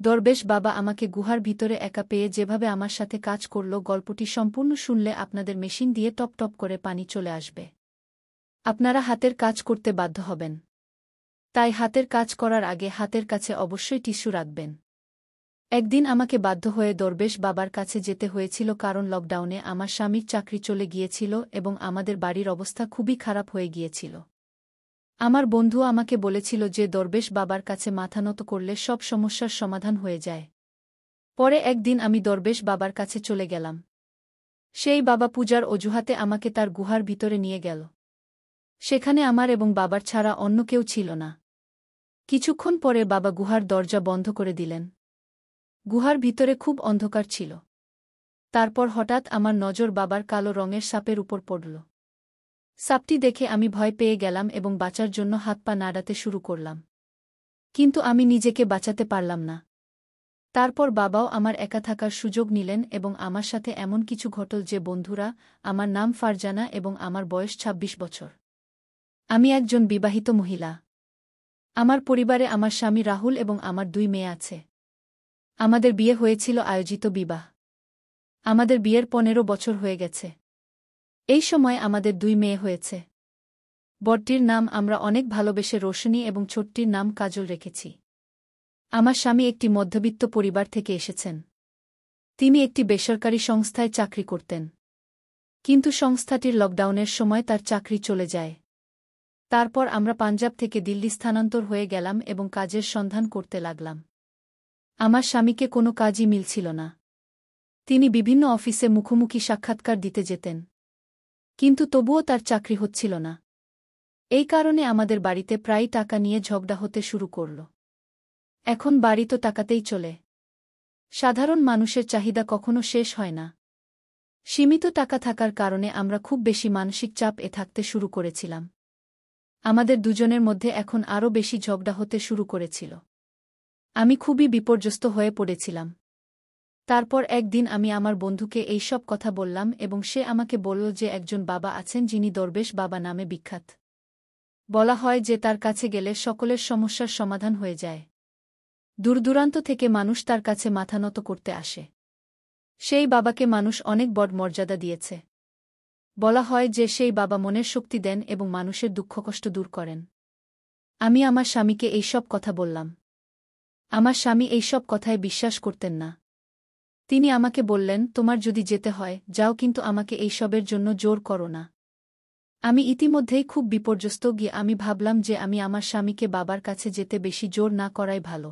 দরবেশ বাবা আমাকে গুহার ভিতরে একা পেয়ে যেভাবে আমার সাথে কাজ করল, গল্পটি সম্পূর্ণ শুনলে আপনাদের মেশিন দিয়ে টপ টপ করে পানি চলে আসবে। আপনারা হাতের কাজ করতে বাধ্য হবেন। তাই হাতের কাজ করার আগে হাতের কাছে অবশ্যই টিস্যু রাখবেন। একদিন আমাকে বাধ্য হয়ে দরবেশ বাবার কাছে যেতে হয়েছিল, কারণ লকডাউনে আমার স্বামীর চাকরি চলে গিয়েছিল এবং আমাদের বাড়ির অবস্থা খুবই খারাপ হয়ে গিয়েছিল। আমার বন্ধু আমাকে বলেছিল যে দরবেশ বাবার কাছে মাথা নত করলে সব সমস্যার সমাধান হয়ে যায়। পরে একদিন আমি দরবেশ বাবার কাছে চলে গেলাম। সেই বাবা পূজার অজুহাতে আমাকে তার গুহার ভিতরে নিয়ে গেল। সেখানে আমার এবং বাবার ছাড়া অন্য কেউ ছিল না। কিছুক্ষণ পরে বাবা গুহার দরজা বন্ধ করে দিলেন। গুহার ভিতরে খুব অন্ধকার ছিল। তারপর হঠাৎ আমার নজর বাবার কালো রঙের সাপের উপর পড়ল। সাপটি দেখে আমি ভয় পেয়ে গেলাম এবং বাঁচার জন্য হাত পা নাড়াতে শুরু করলাম। কিন্তু আমি নিজেকে বাঁচাতে পারলাম না। তারপর বাবাও আমার একা থাকার সুযোগ নিলেন এবং আমার সাথে এমন কিছু ঘটল যে বন্ধুরা, আমার নাম ফারজানা এবং আমার বয়স ২৬ বছর। আমি একজন বিবাহিত মহিলা। আমার পরিবারে আমার স্বামী রাহুল এবং আমার ২ মেয়ে আছে। আমাদের বিয়ে হয়েছিল আয়োজিত বিবাহ। আমাদের বিয়ের ১৫ বছর হয়ে গেছে। এই সময় আমাদের ২ মেয়ে হয়েছে। বড়টির নাম আমরা অনেক ভালোবেসে রোশনী এবং ছোটটির নাম কাজল রেখেছি। আমার স্বামী একটি মধ্যবিত্ত পরিবার থেকে এসেছেন। তিনি একটি বেসরকারি সংস্থায় চাকরি করতেন। কিন্তু সংস্থাটির লকডাউনের সময় তার চাকরি চলে যায়। তারপর আমরা পাঞ্জাব থেকে দিল্লি স্থানান্তর হয়ে গেলাম এবং কাজের সন্ধান করতে লাগলাম। আমার স্বামীকে কোনো কাজই মিলছিল না। তিনি বিভিন্ন অফিসে মুখোমুখি সাক্ষাৎকার দিতে যেতেন। কিন্তু তবুও তার চাকরি হচ্ছিল না। এই কারণে আমাদের বাড়িতে প্রায়ই টাকা নিয়ে ঝগড়া হতে শুরু করল। এখন বাড়ি তো টাকাতেই চলে। সাধারণ মানুষের চাহিদা কখনো শেষ হয় না। সীমিত টাকা থাকার কারণে আমরা খুব বেশি মানসিক চাপে থাকতে শুরু করেছিলাম। আমাদের দুজনের মধ্যে এখন আরও বেশি ঝগড়া হতে শুরু করেছিল। আমি খুবই বিপর্যস্ত হয়ে পড়েছিলাম। তারপর একদিন আমি আমার বন্ধুকে এই সব কথা বললাম এবং সে আমাকে বলল যে একজন বাবা আছেন যিনি দরবেশ বাবা নামে বিখ্যাত। বলা হয় যে তার কাছে গেলে সকলের সমস্যার সমাধান হয়ে যায়। দূরদূরান্ত থেকে মানুষ তার কাছে মাথা নত করতে আসে। সেই বাবাকে মানুষ অনেক বড় মর্যাদা দিয়েছে। বলা হয় যে সেই বাবা মনের শক্তি দেন এবং মানুষের দুঃখকষ্ট দূর করেন। আমি আমার স্বামীকে এই সব কথা বললাম। আমার স্বামী এই সব কথায় বিশ্বাস করতেন না। তিনি আমাকে বললেন, তোমার যদি যেতে হয় যাও, কিন্তু আমাকে এই সবের জন্য জোর করো না। আমি ইতিমধ্যেই খুব বিপর্যস্ত গিয়ে আমি ভাবলাম যে আমি আমার স্বামীকে বাবার কাছে যেতে বেশি জোর না করাই ভালো,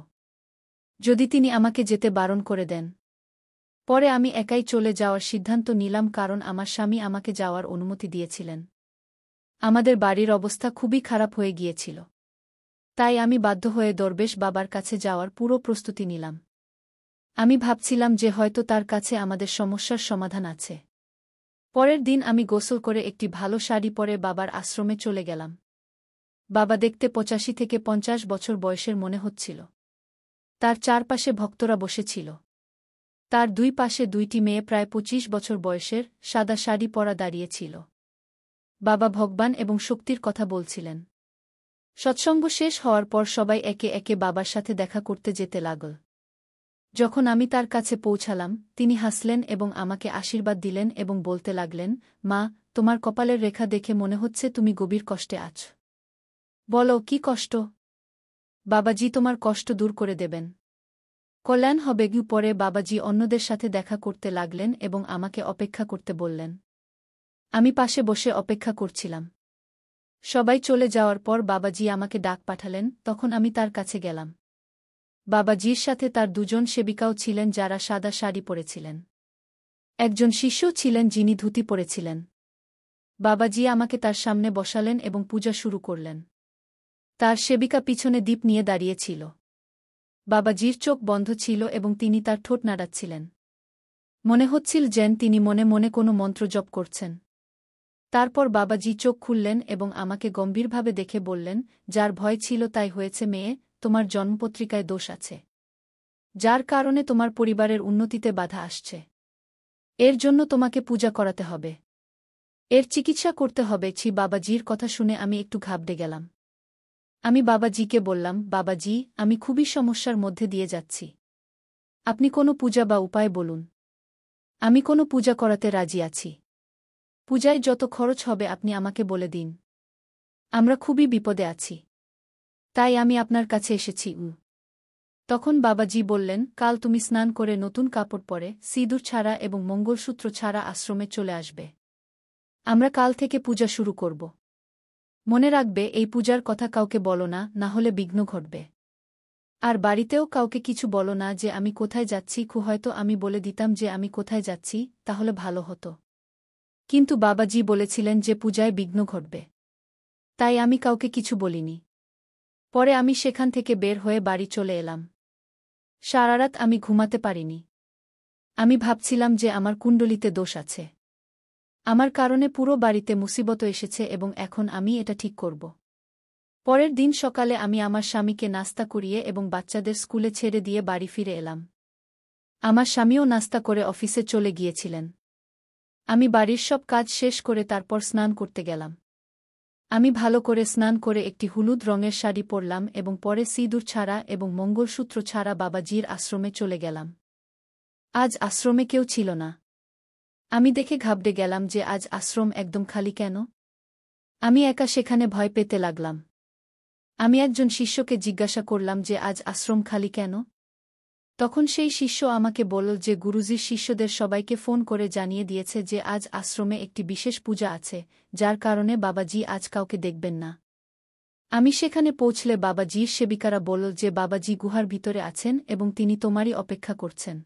যদি তিনি আমাকে যেতে বারণ করে দেন। পরে আমি একাই চলে যাওয়ার সিদ্ধান্ত নিলাম, কারণ আমার স্বামী আমাকে যাওয়ার অনুমতি দিয়েছিলেন। আমাদের বাড়ির অবস্থা খুবই খারাপ হয়ে গিয়েছিল। তাই আমি বাধ্য হয়ে দরবেশ বাবার কাছে যাওয়ার পুরো প্রস্তুতি নিলাম। আমি ভাবছিলাম যে হয়তো তার কাছে আমাদের সমস্যার সমাধান আছে। পরের দিন আমি গোসল করে একটি ভালো শাড়ি পরে বাবার আশ্রমে চলে গেলাম। বাবা দেখতে ৮৫ থেকে ৫০ বছর বয়সের মনে হচ্ছিল। তার চারপাশে ভক্তরা বসেছিল। তার ২ পাশে ২টি মেয়ে প্রায় ২৫ বছর বয়সের, সাদা শাড়ি পরা দাঁড়িয়েছিল। বাবা ভগবান এবং শক্তির কথা বলছিলেন। সৎসঙ্গ শেষ হওয়ার পর সবাই একে একে বাবার সাথে দেখা করতে যেতে লাগল। যখন আমি তার কাছে পৌঁছালাম, তিনি হাসলেন এবং আমাকে আশীর্বাদ দিলেন এবং বলতে লাগলেন, মা, তোমার কপালের রেখা দেখে মনে হচ্ছে তুমি গভীর কষ্টে আছ। বলো, কি কষ্ট? বাবাজি তোমার কষ্ট দূর করে দেবেন। কল্যাণ হবে। পরে বাবাজি অন্যদের সাথে দেখা করতে লাগলেন এবং আমাকে অপেক্ষা করতে বললেন। আমি পাশে বসে অপেক্ষা করছিলাম। সবাই চলে যাওয়ার পর বাবাজি আমাকে ডাক পাঠালেন, তখন আমি তার কাছে গেলাম। বাবাজির সাথে তার ২ জন সেবিকাও ছিলেন যারা সাদা শাড়ি পরেছিলেন। একজন শিষ্য ছিলেন যিনি ধুতি পরেছিলেন। বাবাজি আমাকে তার সামনে বসালেন এবং পূজা শুরু করলেন। তার সেবিকা পিছনে দীপ নিয়ে দাঁড়িয়েছিল। বাবাজির চোখ বন্ধ ছিল এবং তিনি তার ঠোঁট নাড়াচ্ছিলেন। মনে হচ্ছিল যেন তিনি মনে মনে কোনো মন্ত্র জপ করছেন। তারপর বাবাজি চোখ খুললেন এবং আমাকে গম্ভীরভাবে দেখে বললেন, যার ভয় ছিল তাই হয়েছে মেয়ে, তোমার জন্মপত্রিকায় দোষ আছে, যার কারণে তোমার পরিবারের উন্নতিতে বাধা আসছে। এর জন্য তোমাকে পূজা করাতে হবে, এর চিকিৎসা করতে হবে। বাবাজির কথা শুনে আমি একটু ঘাবড়ে গেলাম। আমি বাবাজিকে বললাম, বাবাজি, আমি খুবই সমস্যার মধ্যে দিয়ে যাচ্ছি। আপনি কোনো পূজা বা উপায় বলুন। আমি কোনো পূজা করাতে রাজি আছি। পূজায় যত খরচ হবে আপনি আমাকে বলে দিন। আমরা খুবই বিপদে আছি। তাই আমি আপনার কাছে এসেছি। তখন বাবাজি বললেন, কাল তুমি স্নান করে নতুন কাপড় পরে সিঁদুর ছাড়া এবং মঙ্গলসূত্র ছাড়া আশ্রমে চলে আসবে। আমরা কাল থেকে পূজা শুরু করব। মনে রাখবে, এই পূজার কথা কাউকে বলো না, না হলে বিঘ্ন ঘটবে। আর বাড়িতেও কাউকে কিছু বলো না যে আমি কোথায় যাচ্ছি। হয়তো আমি বলে দিতাম যে আমি কোথায় যাচ্ছি, তাহলে ভালো হতো। কিন্তু বাবাজি বলেছিলেন যে পূজায় বিঘ্ন ঘটবে। তাই আমি কাউকে কিছু বলিনি। পরে আমি সেখান থেকে বের হয়ে বাড়ি চলে এলাম। সারারাত আমি ঘুমাতে পারিনি। আমি ভাবছিলাম যে আমার কুণ্ডলিতে দোষ আছে। আমার কারণে পুরো বাড়িতে মুসিবত এসেছে এবং এখন আমি এটা ঠিক করব। পরের দিন সকালে আমি আমার স্বামীকে নাস্তা করিয়ে এবং বাচ্চাদের স্কুলে ছেড়ে দিয়ে বাড়ি ফিরে এলাম। আমার স্বামীও নাস্তা করে অফিসে চলে গিয়েছিলেন। আমি বাড়ির সব কাজ শেষ করে তারপর স্নান করতে গেলাম। আমি ভালো করে স্নান করে একটি হলুদ রঙের শাড়ি পরলাম এবং পরে সিঁদুর ছাড়া এবং মঙ্গলসূত্র ছাড়া বাবাজির আশ্রমে চলে গেলাম। আজ আশ্রমে কেউ ছিল না। আমি দেখে ঘাবড়ে গেলাম যে আজ আশ্রম একদম খালি কেন। আমি একা সেখানে ভয় পেতে লাগলাম। আমি একজন শিষ্যকে জিজ্ঞাসা করলাম যে আজ আশ্রম খালি কেন। তখন সেই শিষ্য আমাকে বলল যে গুরুজির শিষ্যদের সবাইকে ফোন করে জানিয়ে দিয়েছে যে আজ আশ্রমে একটি বিশেষ পূজা আছে, যার কারণে বাবাজি আজ কাউকে দেখবেন না। আমি সেখানে পৌঁছলে বাবাজির সেবিকারা বলল যে বাবাজি গুহার ভিতরে আছেন এবং তিনি তোমারই অপেক্ষা করছেন।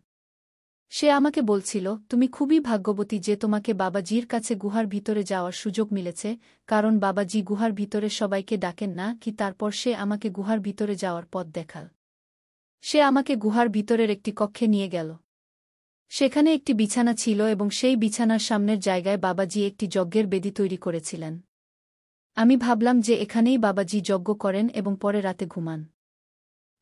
সে আমাকে বলছিল, তুমি খুবই ভাগ্যবতী যে তোমাকে বাবাজির কাছে গুহার ভিতরে যাওয়ার সুযোগ মিলেছে, কারণ বাবাজি গুহার ভিতরে সবাইকে ডাকেন না কি। তারপর সে আমাকে গুহার ভিতরে যাওয়ার পথ দেখাল। সে আমাকে গুহার ভিতরের একটি কক্ষে নিয়ে গেল। সেখানে একটি বিছানা ছিল এবং সেই বিছানার সামনের জায়গায় বাবাজি একটি যজ্ঞের বেদি তৈরি করেছিলেন। আমি ভাবলাম যে এখানেই বাবাজি যজ্ঞ করেন এবং পরে রাতে ঘুমান।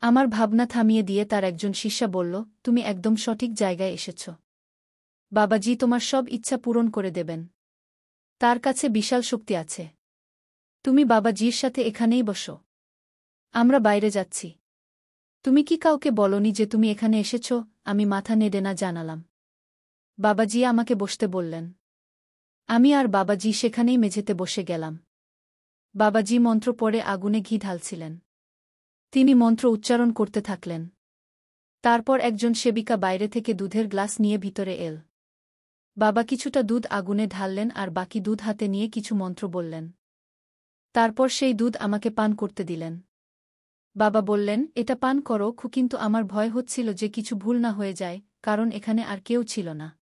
আমার ভাবনা থামিয়ে দিয়ে তার একজন শিষ্যা বলল, তুমি একদম সঠিক জায়গায় এসেছ। বাবাজি তোমার সব ইচ্ছা পূরণ করে দেবেন। তার কাছে বিশাল শক্তি আছে। তুমি বাবাজির সাথে এখানেই বসো। আমরা বাইরে যাচ্ছি। তুমি কি কাউকে বলনি যে তুমি এখানে এসেছ? আমি মাথা নেড়ে না জানালাম। বাবাজি আমাকে বসতে বললেন। আমি আর বাবাজি সেখানেই মেঝেতে বসে গেলাম। বাবাজি মন্ত্র পড়ে আগুনে ঘি ঢালছিলেন। তিনি মন্ত্র উচ্চারণ করতে থাকলেন। তারপর একজন সেবিকা বাইরে থেকে দুধের গ্লাস নিয়ে ভিতরে এল। বাবা কিছুটা দুধ আগুনে ঢাললেন আর বাকি দুধ হাতে নিয়ে কিছু মন্ত্র বললেন। তারপর সেই দুধ আমাকে পান করতে দিলেন। বাবা বললেন, এটা পান করো। কিন্তু আমার ভয় হচ্ছিল যে কিছু ভুল না হয়ে যায়, কারণ এখানে আর কেউ ছিল না।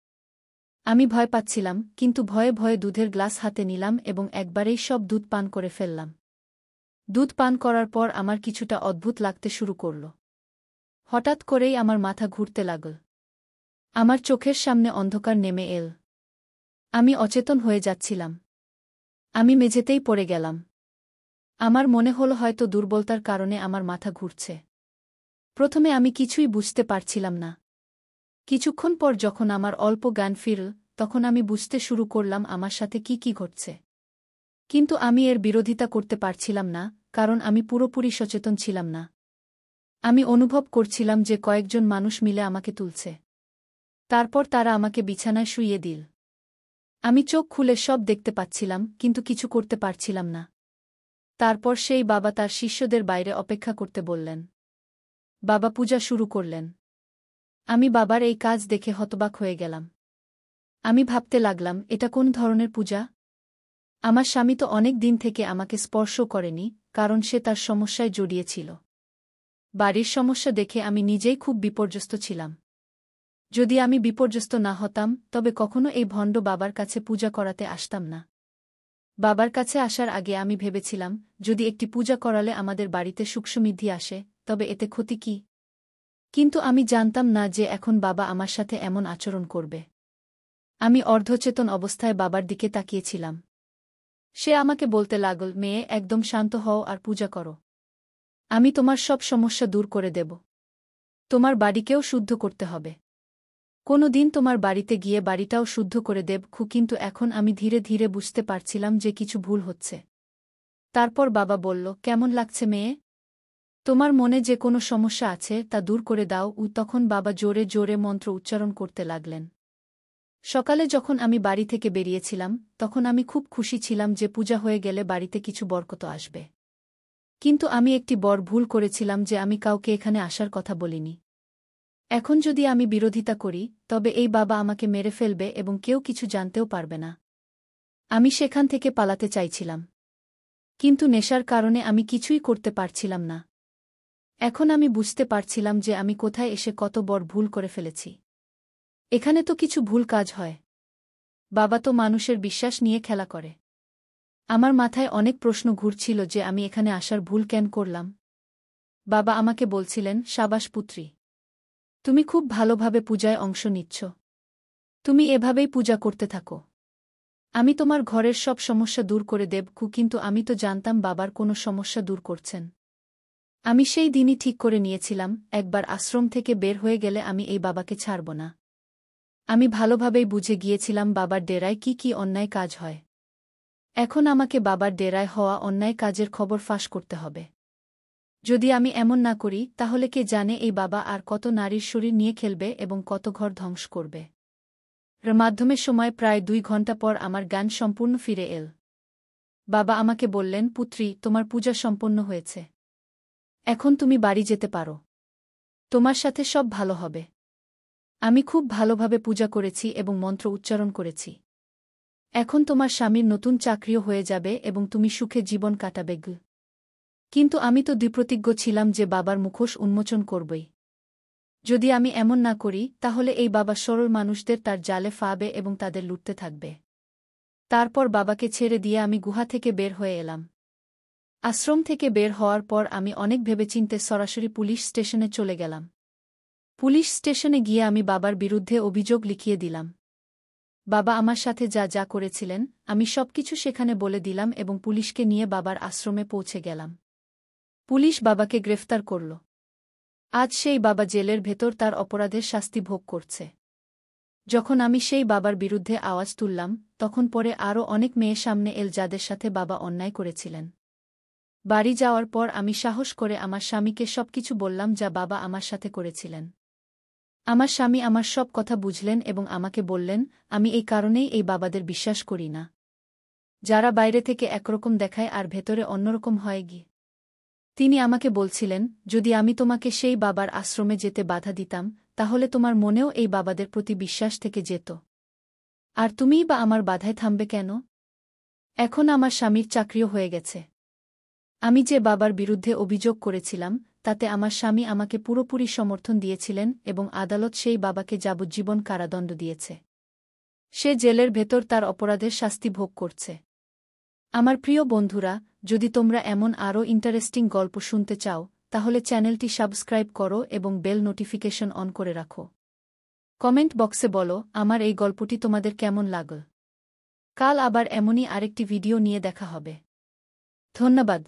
আমি ভয় পাচ্ছিলাম, কিন্তু ভয়ে ভয়ে দুধের গ্লাস হাতে নিলাম এবং একবারেই সব দুধ পান করে ফেললাম। দুধ পান করার পর আমার কিছুটা অদ্ভুত লাগতে শুরু করল। হঠাৎ করেই আমার মাথা ঘুরতে লাগল। আমার চোখের সামনে অন্ধকার নেমে এল। আমি অচেতন হয়ে যাচ্ছিলাম। আমি মেঝেতেই পড়ে গেলাম। আমার মনে হলো হয়তো দুর্বলতার কারণে আমার মাথা ঘুরছে। প্রথমে আমি কিছুই বুঝতে পারছিলাম না। কিছুক্ষণ পর যখন আমার অল্প জ্ঞান ফিরল, তখন আমি বুঝতে শুরু করলাম আমার সাথে কি কি ঘটছে। কিন্তু আমি এর বিরোধিতা করতে পারছিলাম না, কারণ আমি পুরোপুরি সচেতন ছিলাম না। আমি অনুভব করছিলাম যে কয়েকজন মানুষ মিলে আমাকে তুলছে। তারপর তারা আমাকে বিছানায় শুইয়ে দিল। আমি চোখ খুলে সব দেখতে পাচ্ছিলাম, কিন্তু কিছু করতে পারছিলাম না। তারপর সেই বাবা তার শিষ্যদের বাইরে অপেক্ষা করতে বললেন। বাবা পূজা শুরু করলেন। আমি বাবার এই কাজ দেখে হতবাক হয়ে গেলাম। আমি ভাবতে লাগলাম, এটা কোন ধরনের পূজা? আমার স্বামী তো অনেক দিন থেকে আমাকে স্পর্শ করেনি, কারণ সে তার সমস্যায় জড়িয়েছিল। বাড়ির সমস্যা দেখে আমি নিজেই খুব বিপর্যস্ত ছিলাম। যদি আমি বিপর্যস্ত না হতাম, তবে কখনো এই ভণ্ড বাবার কাছে পূজা করাতে আসতাম না। বাবার কাছে আসার আগে আমি ভেবেছিলাম, যদি একটি পূজা করালে আমাদের বাড়িতে সুখসমৃদ্ধি আসে, তবে এতে ক্ষতি কি? কিন্তু আমি জানতাম না যে এখন বাবা আমার সাথে এমন আচরণ করবে। আমি অর্ধচেতন অবস্থায় বাবার দিকে তাকিয়েছিলাম। সে আমাকে বলতে লাগল, মেয়ে, একদম শান্ত হও আর পূজা করো। আমি তোমার সব সমস্যা দূর করে দেব। তোমার বাড়িকেও শুদ্ধ করতে হবে। কোনো দিন তোমার বাড়িতে গিয়ে বাড়িটাও শুদ্ধ করে দেব। কিন্তু এখন আমি ধীরে ধীরে বুঝতে পারছিলাম যে কিছু ভুল হচ্ছে। তারপর বাবা বলল, কেমন লাগছে মেয়ে? তোমার মনে যে কোনো সমস্যা আছে তা দূর করে দাও। তখন বাবা জোরে জোরে মন্ত্র উচ্চারণ করতে লাগলেন। সকালে যখন আমি বাড়ি থেকে বেরিয়েছিলাম তখন আমি খুব খুশি ছিলাম যে পূজা হয়ে গেলে বাড়িতে কিছু বরকত আসবে। কিন্তু আমি একটি বড় ভুল করেছিলাম যে আমি কাউকে এখানে আসার কথা বলিনি। এখন যদি আমি বিরোধিতা করি তবে এই বাবা আমাকে মেরে ফেলবে এবং কেউ কিছু জানতেও পারবে না। আমি সেখান থেকে পালাতে চাইছিলাম, কিন্তু নেশার কারণে আমি কিছুই করতে পারছিলাম না। এখন আমি বুঝতে পারছিলাম যে আমি কোথায় এসে কত বড় ভুল করে ফেলেছি। এখানে তো কিছু ভুল কাজ হয়। বাবা তো মানুষের বিশ্বাস নিয়ে খেলা করে। আমার মাথায় অনেক প্রশ্ন ঘুরছিল যে আমি এখানে আসার ভুল কেন করলাম। বাবা আমাকে বলছিলেন, সাবাস পুত্রী, তুমি খুব ভালোভাবে পূজায় অংশ নিচ্ছ। তুমি এভাবেই পূজা করতে থাকো। আমি তোমার ঘরের সব সমস্যা দূর করে দেব। কিন্তু আমি তো জানতাম বাবার কোনো সমস্যা দূর করছেন। আমি সেই দিনই ঠিক করে নিয়েছিলাম, একবার আশ্রম থেকে বের হয়ে গেলে আমি এই বাবাকে ছাড়ব না। আমি ভালোভাবেই বুঝে গিয়েছিলাম বাবার ডেরায় কি কি অন্যায় কাজ হয়। এখন আমাকে বাবার ডেরায় হওয়া অন্যায় কাজের খবর ফাঁস করতে হবে। যদি আমি এমন না করি তাহলে কে জানে এই বাবা আর কত নারীর শরীর নিয়ে খেলবে এবং কত ঘর ধ্বংস করবে। মাধ্যমের সময় প্রায় 2 ঘণ্টা পর আমার জ্ঞান সম্পূর্ণ ফিরে এল। বাবা আমাকে বললেন, পুত্রী, তোমার পূজা সম্পন্ন হয়েছে। এখন তুমি বাড়ি যেতে পারো। তোমার সাথে সব ভালো হবে। আমি খুব ভালোভাবে পূজা করেছি এবং মন্ত্র উচ্চারণ করেছি। এখন তোমার স্বামীর নতুন চাকরিও হয়ে যাবে এবং তুমি সুখে জীবন কাটাবে। কিন্তু আমি তো দৃঢ়প্রতিজ্ঞ ছিলাম যে বাবার মুখোশ উন্মোচন করবই। যদি আমি এমন না করি তাহলে এই বাবা সরল মানুষদের তার জালে ফাবে এবং তাদের লুটতে থাকবে। তারপর বাবাকে ছেড়ে দিয়ে আমি গুহা থেকে বের হয়ে এলাম। আশ্রম থেকে বের হওয়ার পর আমি অনেক ভেবেচিন্তে সরাসরি পুলিশ স্টেশনে চলে গেলাম। পুলিশ স্টেশনে গিয়ে আমি বাবার বিরুদ্ধে অভিযোগ লিখিয়ে দিলাম। বাবা আমার সাথে যা যা করেছিলেন আমি সবকিছু সেখানে বলে দিলাম এবং পুলিশকে নিয়ে বাবার আশ্রমে পৌঁছে গেলাম। পুলিশ বাবাকে গ্রেফতার করল। আজ সেই বাবা জেলের ভেতর তার অপরাধের শাস্তি ভোগ করছে। যখন আমি সেই বাবার বিরুদ্ধে আওয়াজ তুললাম তখন পরে আরও অনেক মেয়ে সামনে এল যাদের সাথে বাবা অন্যায় করেছিলেন। বাড়ি যাওয়ার পর আমি সাহস করে আমার স্বামীকে সবকিছু বললাম যা বাবা আমার সাথে করেছিলেন। আমার স্বামী আমার সব কথা বুঝলেন এবং আমাকে বললেন, আমি এই কারণেই এই বাবাদের বিশ্বাস করি না, যারা বাইরে থেকে একরকম দেখায় আর ভেতরে অন্যরকম হয় গিয়ে। তিনি আমাকে বলছিলেন, যদি আমি তোমাকে সেই বাবার আশ্রমে যেতে বাধা দিতাম তাহলে তোমার মনেও এই বাবাদের প্রতি বিশ্বাস থেকে যেত। আর তুমিই বা আমার বাধায় থামবে কেন? এখন আমার স্বামীর চাকরিও হয়ে গেছে। আমি যে বাবার বিরুদ্ধে অভিযোগ করেছিলাম তাতে আমার স্বামী আমাকে পুরোপুরি সমর্থন দিয়েছিলেন এবং আদালত সেই বাবাকে যাবজ্জীবন কারাদণ্ড দিয়েছে। সে জেলের ভেতর তার অপরাধের শাস্তি ভোগ করছে। আমার প্রিয় বন্ধুরা, যদি তোমরা এমন আরও ইন্টারেস্টিং গল্প শুনতে চাও তাহলে চ্যানেলটি সাবস্ক্রাইব করো এবং বেল নোটিফিকেশন অন করে রাখো। কমেন্ট বক্সে বলো আমার এই গল্পটি তোমাদের কেমন লাগল। কাল আবার এমনই আরেকটি ভিডিও নিয়ে দেখা হবে। ধন্যবাদ।